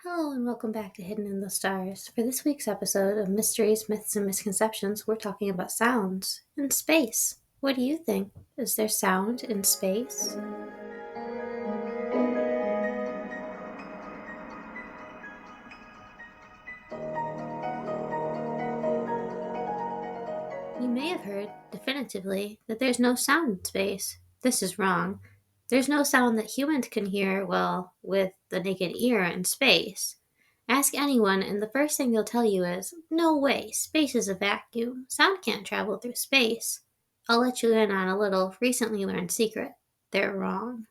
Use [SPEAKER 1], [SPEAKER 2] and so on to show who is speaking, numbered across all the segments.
[SPEAKER 1] Hello and welcome back to Hidden in the Stars. For this week's episode of Mysteries, Myths, and Misconceptions, we're talking about sounds in space. What do you think? Is there sound in space? You may have heard, definitively, that there's no sound in space. This is wrong. There's no sound that humans can hear, well, with the naked ear in space. Ask anyone, and the first thing they'll tell you is, no way, space is a vacuum. Sound can't travel through space. I'll let you in on a little recently learned secret. They're wrong.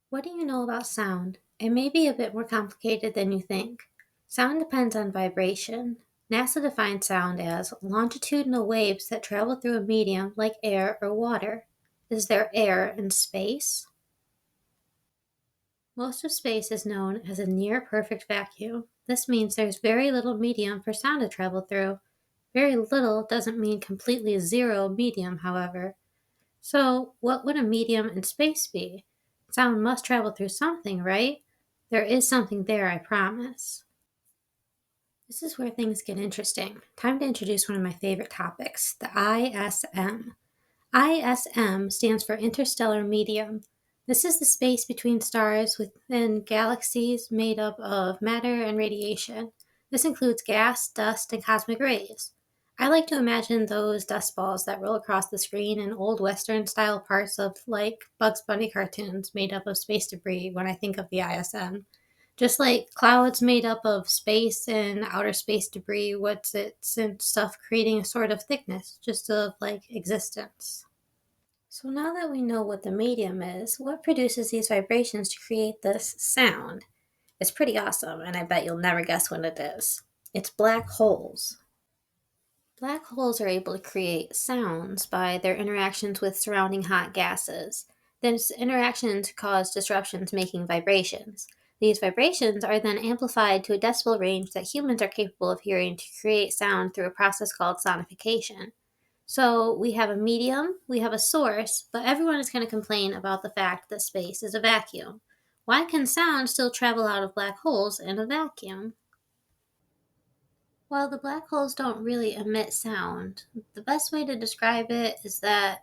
[SPEAKER 1] What do you know about sound? It may be a bit more complicated than you think. Sound depends on vibration. NASA defines sound as longitudinal waves that travel through a medium like air or water. Is there air in space? Most of space is known as a near perfect vacuum. This means there's very little medium for sound to travel through. Very little doesn't mean completely zero medium, however. So, what would a medium in space be? Sound must travel through something, right? There is something there, I promise. This is where things get interesting. Time to introduce one of my favorite topics, the ISM. ISM stands for interstellar medium. This is the space between stars within galaxies made up of matter and radiation. This includes gas, dust, and cosmic rays. I like to imagine those dust balls that roll across the screen in old Western style parts of like Bugs Bunny cartoons made up of space debris when I think of the ISM. Just like clouds made up of space and outer space debris, what's it's and stuff creating a sort of thickness, just of like existence. So now that we know what the medium is, what produces these vibrations to create this sound? It's pretty awesome, and I bet you'll never guess what it is. It's black holes. Black holes are able to create sounds by their interactions with surrounding hot gases. These interactions cause disruptions making vibrations. These vibrations are then amplified to a decibel range that humans are capable of hearing to create sound through a process called sonification. So we have a medium, we have a source, but everyone is going to complain about the fact that space is a vacuum. Why can sound still travel out of black holes in a vacuum? Well, the black holes don't really emit sound. The best way to describe it is that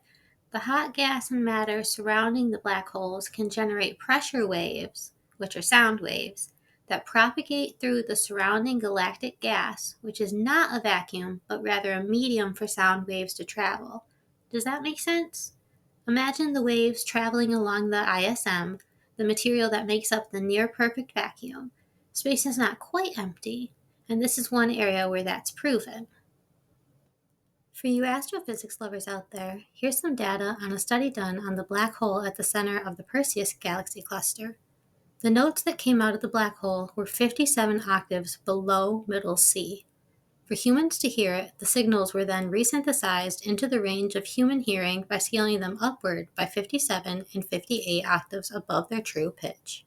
[SPEAKER 1] the hot gas and matter surrounding the black holes can generate pressure waves, which are sound waves, that propagate through the surrounding galactic gas, which is not a vacuum, but rather a medium for sound waves to travel. Does that make sense? Imagine the waves traveling along the ISM, the material that makes up the near perfect vacuum. Space is not quite empty, and this is one area where that's proven. For you astrophysics lovers out there, here's some data on a study done on the black hole at the center of the Perseus galaxy cluster. The notes that came out of the black hole were 57 octaves below middle C. For humans to hear it, the signals were then resynthesized into the range of human hearing by scaling them upward by 57 and 58 octaves above their true pitch.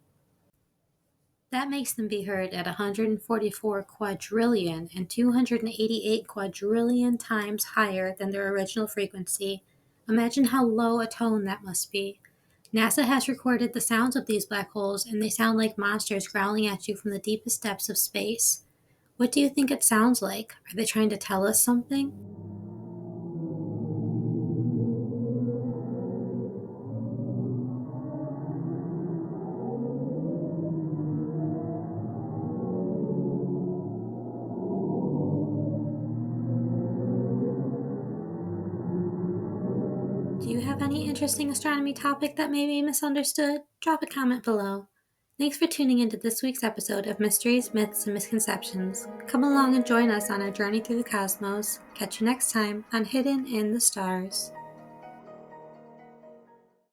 [SPEAKER 1] That makes them be heard at 144 quadrillion and 288 quadrillion times higher than their original frequency. Imagine how low a tone that must be. NASA has recorded the sounds of these black holes, and they sound like monsters growling at you from the deepest depths of space. What do you think it sounds like? Are they trying to tell us something? Do you have any interesting astronomy topic that may be misunderstood? Drop a comment below. Thanks for tuning into this week's episode of Mysteries, Myths, and Misconceptions. Come along and join us on our journey through the cosmos. Catch you next time on Hidden in the Stars.